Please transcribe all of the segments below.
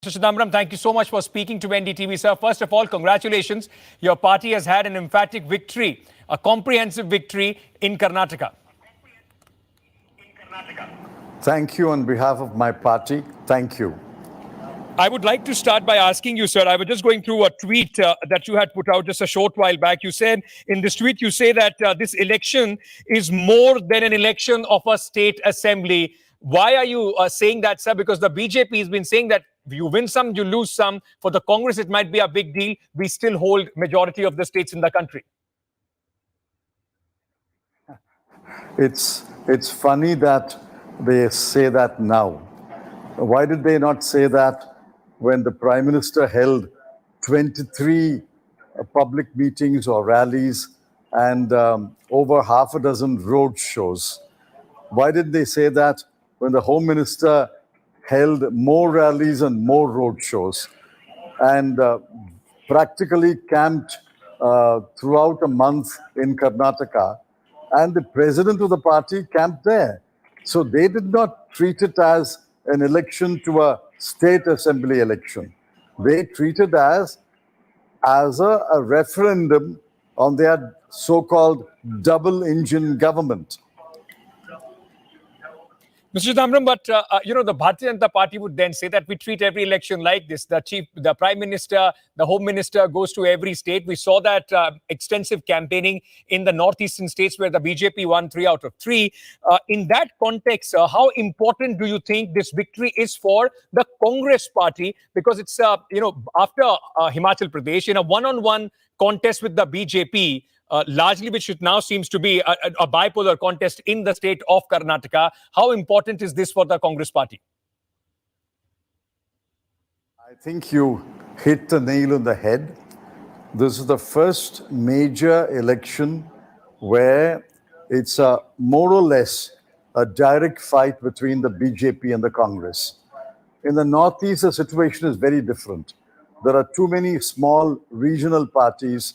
Mr. Chidambaram, thank you so much for speaking to NDTV, sir. First of all, congratulations. Your party has had an emphatic victory, a comprehensive victory in Karnataka. Thank you on behalf of my party. Thank you. I would like to start by asking you, sir, I was just going through a tweet that you had put out just a short while back. You said, in this tweet, you say that this election is more than an election of a state assembly. Why are you saying that, sir? Because the BJP has been saying that you win some, you lose some. For the Congress, it might be a big deal. We still hold majority of the states in the country. It's funny that they say that now. Why did they not say that when the Prime Minister held 23 public meetings or rallies and over half a dozen road shows? Why did they say that when the Home Minister held more rallies and more road shows and practically camped throughout a month in Karnataka, and the president of the party camped there? So they did not treat it as an election to a state assembly election. They treated as a referendum on their so-called double-engine government. Mr. Chidambaram, but the Bharatiya Janata Party would then say that we treat every election like this. The Prime Minister, the Home Minister goes to every state. We saw that extensive campaigning in the northeastern states where the BJP won 3 out of 3. In that context, how important do you think this victory is for the Congress Party? Because it's, after Himachal Pradesh, in a one-on-one contest with the BJP, largely which it now seems to be a bipolar contest in the state of Karnataka. How important is this for the Congress Party? I think you hit the nail on the head. This is the first major election where it's more or less a direct fight between the BJP and the Congress. In the Northeast, the situation is very different. There are too many small regional parties,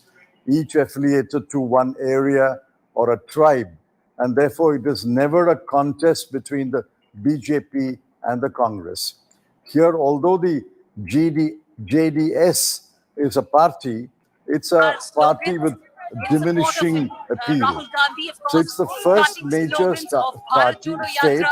each affiliated to one area or a tribe. And therefore, it is never a contest between the BJP and the Congress. Here, although the JDS is a party, it's a party with diminishing appeal. So it's the first major party state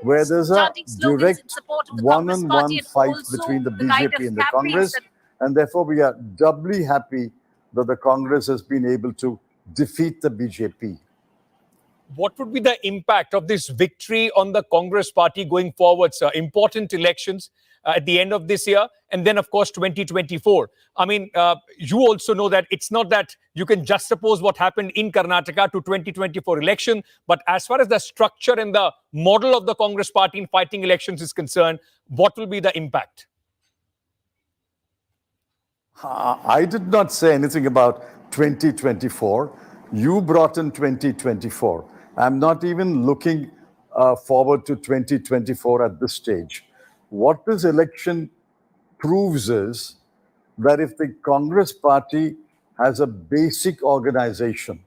where there's a direct one-on-one fight between the BJP and the Congress. And therefore, we are doubly happy that the Congress has been able to defeat the BJP. What would be the impact of this victory on the Congress Party going forward, sir? Important elections at the end of this year, and then, of course, 2024. I mean, you also know that it's not that you can just suppose what happened in Karnataka to 2024 election, but as far as the structure and the model of the Congress Party in fighting elections is concerned, what will be the impact? I did not say anything about 2024. You brought in 2024. I'm not even looking forward to 2024 at this stage. What this election proves is that if the Congress Party has a basic organization,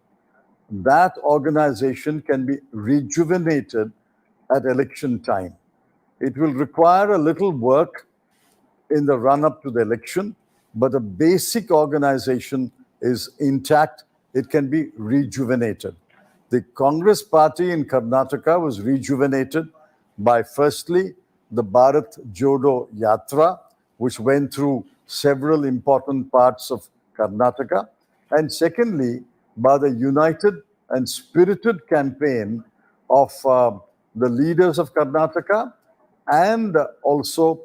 that organization can be rejuvenated at election time. It will require a little work in the run-up to the election, but the basic organization is intact. It can be rejuvenated. The Congress Party in Karnataka was rejuvenated by, firstly, the Bharat Jodo Yatra, which went through several important parts of Karnataka, and secondly, by the united and spirited campaign of the leaders of Karnataka, and also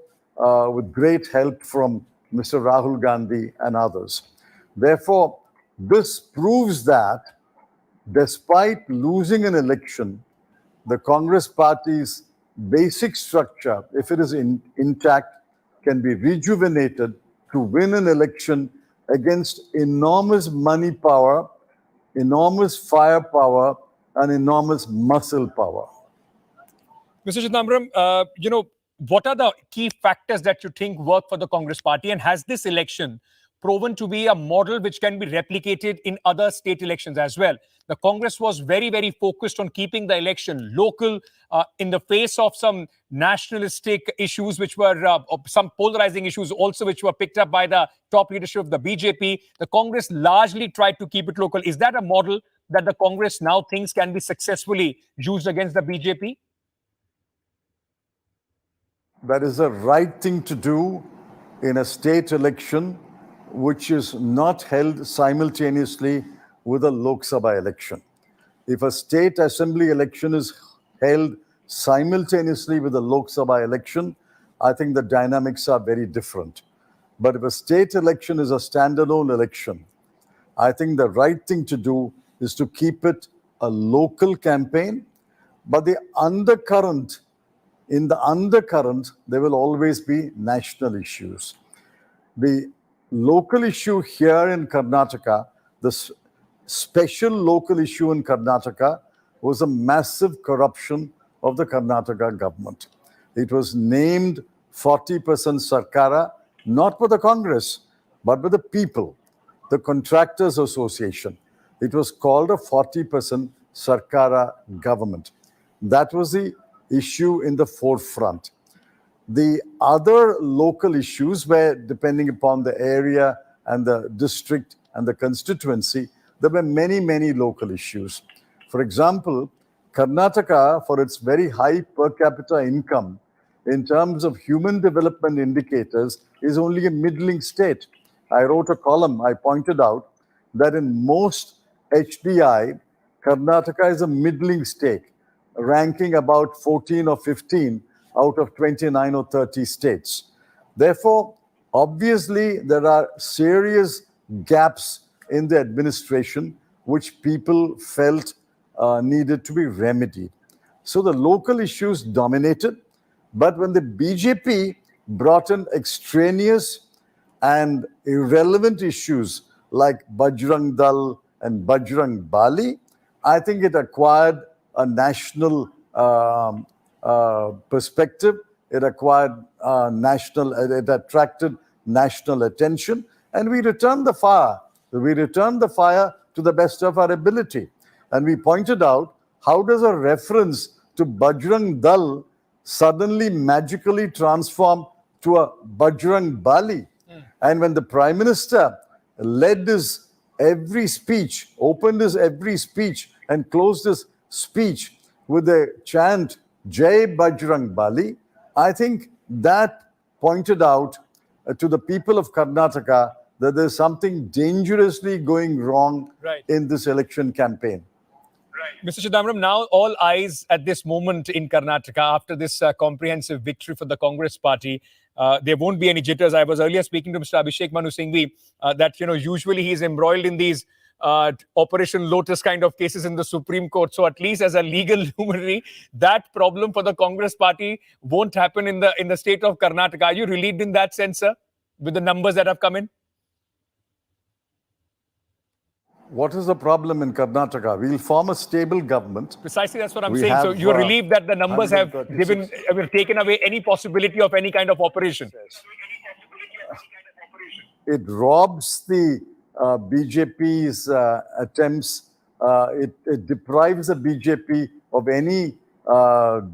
with great help from Mr. Rahul Gandhi and others. Therefore, this proves that despite losing an election, the Congress Party's basic structure, if it is intact, can be rejuvenated to win an election against enormous money power, enormous firepower, and enormous muscle power. Mr. Chidambaram, what are the key factors that you think work for the Congress Party? And has this election proven to be a model which can be replicated in other state elections as well. The Congress was very, very focused on keeping the election local in the face of some nationalistic issues, which were some polarizing issues also, which were picked up by the top leadership of the BJP. The Congress largely tried to keep it local. Is that a model that the Congress now thinks can be successfully used against the BJP? That is the right thing to do in a state election which is not held simultaneously with a Lok Sabha election. If a state assembly election is held simultaneously with a Lok Sabha election, I think the dynamics are very different. But if a state election is a standalone election, I think the right thing to do is to keep it a local campaign. But in the undercurrent, there will always be national issues. The local issue here in Karnataka, the special local issue in Karnataka was a massive corruption of the Karnataka government. It was named 40% Sarkara, not by the Congress, but by the people, the Contractors Association. It was called a 40% Sarkara government. That was the issue in the forefront. The other local issues were, depending upon the area and the district and the constituency, there were many, many local issues. For example, Karnataka, for its very high per capita income, in terms of human development indicators, is only a middling state. I wrote a column, I pointed out that in most HDI, Karnataka is a middling state, ranking about 14 or 15 out of 29 or 30 states. Therefore, obviously, there are serious gaps in the administration which people felt needed to be remedied. So the local issues dominated, but when the BJP brought in extraneous and irrelevant issues like Bajrang Dal and Bajrang Bali, I think it acquired a national perspective. It acquired it attracted national attention, and we returned the fire. We returned the fire to the best of our ability. And we pointed out, how does a reference to Bajrang Dal suddenly magically transform to a Bajrang Bali? And when the Prime Minister led his every speech, opened his every speech and closed his speech with a chant, Jai Bajrang Bali, I think that pointed out to the people of Karnataka that there's something dangerously going wrong in this election campaign. Mr. Chidambaram, now all eyes at this moment in Karnataka after this comprehensive victory for the Congress party. There won't be any jitters. I was earlier speaking to Mr. Abhishek Manu Singhvi that, usually he's embroiled in these Operation Lotus kind of cases in the Supreme Court. So at least as a legal luminary, that problem for the Congress party won't happen in the state of Karnataka. Are you relieved in that sense, sir, with the numbers that have come in? What is the problem in Karnataka? We'll form a stable government. Precisely, that's what I'm saying. So you're relieved that the numbers have taken away any possibility of any kind of operation. It robs the BJP's attempts. It deprives the BJP of any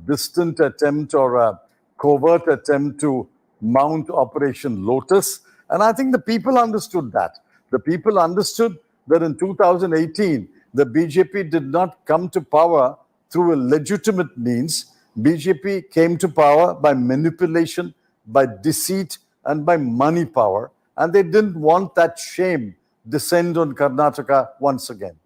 distant attempt or a covert attempt to mount Operation Lotus. And I think the people understood that. The people understood that in 2018, the BJP did not come to power through a legitimate means. BJP came to power by manipulation, by deceit, and by money power. And they didn't want that shame descend on Karnataka once again.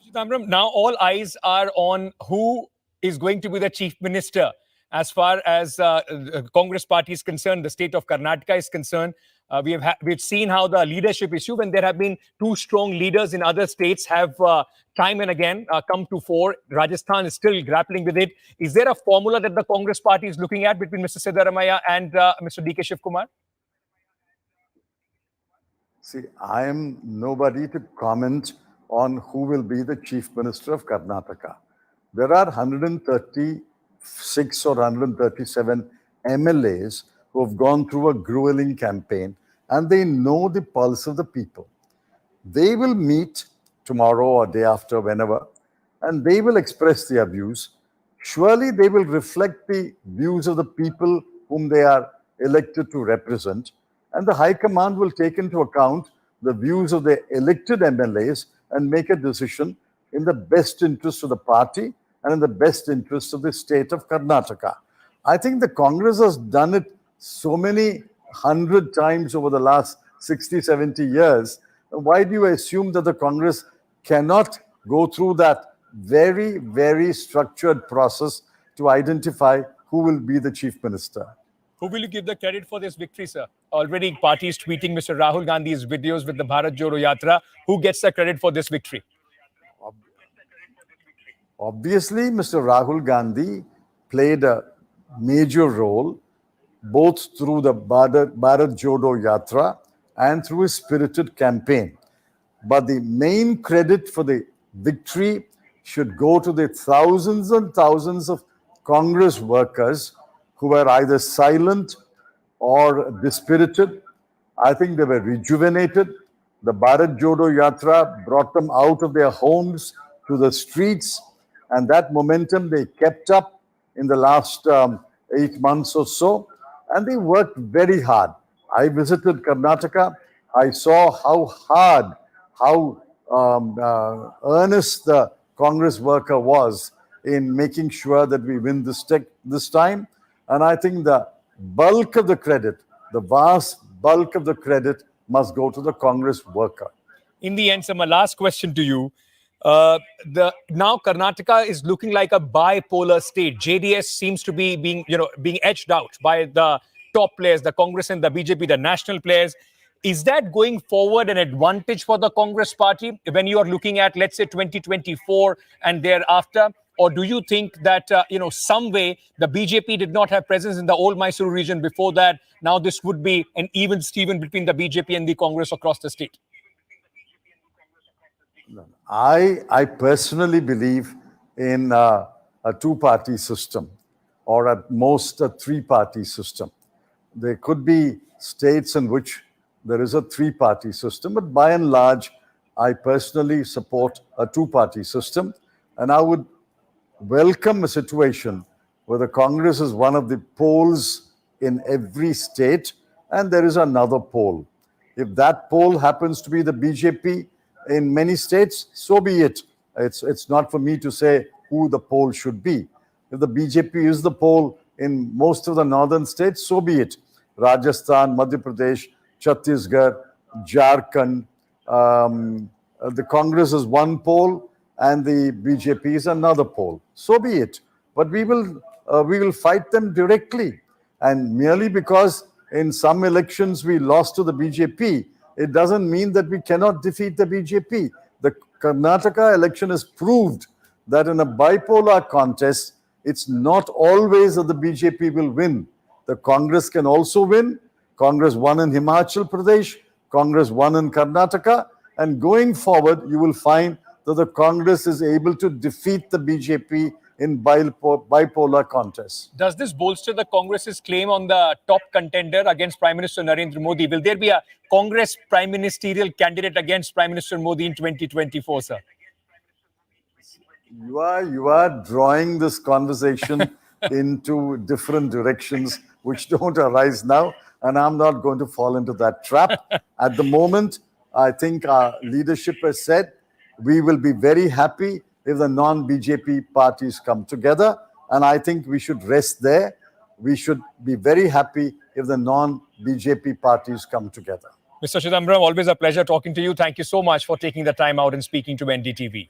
Chidambaram, now all eyes are on who is going to be the chief minister. As far as Congress party is concerned, the state of Karnataka is concerned, we've seen how the leadership issue, when there have been two strong leaders in other states, have time and again come to fore. Rajasthan is still grappling with it. Is there a formula that the Congress party is looking at between Mr. Siddaramaiah and Mr. D.K. Shivkumar? See, I am nobody to comment on who will be the chief minister of Karnataka. There are 136 or 137 MLAs who have gone through a grueling campaign, and they know the pulse of the people. They will meet tomorrow or day after, whenever, and they will express their views. Surely they will reflect the views of the people whom they are elected to represent, and the High Command will take into account the views of the elected MLAs and make a decision in the best interest of the party and in the best interest of the state of Karnataka. I think the Congress has done it so many 100 times over the last 60, 70 years. Why do you assume that the Congress cannot go through that very, very structured process to identify who will be the chief minister? Who will you give the credit for this victory, sir? Already parties tweeting Mr. Rahul Gandhi's videos with the Bharat Jodo Yatra. Who gets the credit for this victory? Obviously, Mr. Rahul Gandhi played a major role both through the Bharat Jodo Yatra and through his spirited campaign. But the main credit for the victory should go to the thousands and thousands of Congress workers who were either silent or dispirited. I think they were rejuvenated. The Bharat Jodo Yatra brought them out of their homes to the streets, and that momentum they kept up in the last 8 months or so, and they worked very hard. I visited Karnataka. I saw how hard, how earnest the Congress worker was in making sure that we win this time. And I think the bulk of the credit, the vast bulk of the credit must go to the Congress worker. In the end, sir, my last question to you. Now Karnataka is looking like a bipolar state. JDS seems to be being edged out by the top players, the Congress and the BJP, the national players. Is that going forward an advantage for the Congress party when you are looking at, let's say, 2024 and thereafter? Or do you think that, some way the BJP did not have presence in the old Mysuru region before that? Now this would be an even Steven between the BJP and the Congress across the state? I personally believe in a two-party system, or at most a three-party system. There could be states in which there is a three-party system, but by and large, I personally support a two-party system, and I would welcome a situation where the Congress is one of the poles in every state, and there is another pole. If that pole happens to be the BJP in many states, so be it. It's not for me to say who the pole should be. If the BJP is the pole in most of the northern states, so be it. Rajasthan, Madhya Pradesh, Chhattisgarh, Jharkhand. The Congress is one pole and the BJP is another pole. So be it. But we will fight them directly. And merely because in some elections we lost to the BJP, it doesn't mean that we cannot defeat the BJP. The Karnataka election has proved that in a bipolar contest, it's not always that the BJP will win. The Congress can also win. Congress won in Himachal Pradesh, Congress won in Karnataka, and going forward, you will find that the Congress is able to defeat the BJP in bipolar contests. Does this bolster the Congress's claim on the top contender against Prime Minister Narendra Modi? Will there be a Congress prime ministerial candidate against Prime Minister Modi in 2024, sir? You are drawing this conversation into different directions which don't arise now, and I'm not going to fall into that trap. At the moment, I think our leadership has said we will be very happy if the non-BJP parties come together, and I think we should rest there. We should be very happy if the non-BJP parties come together. Mr. Chidambaram, always a pleasure talking to you. Thank you so much for taking the time out and speaking to NDTV.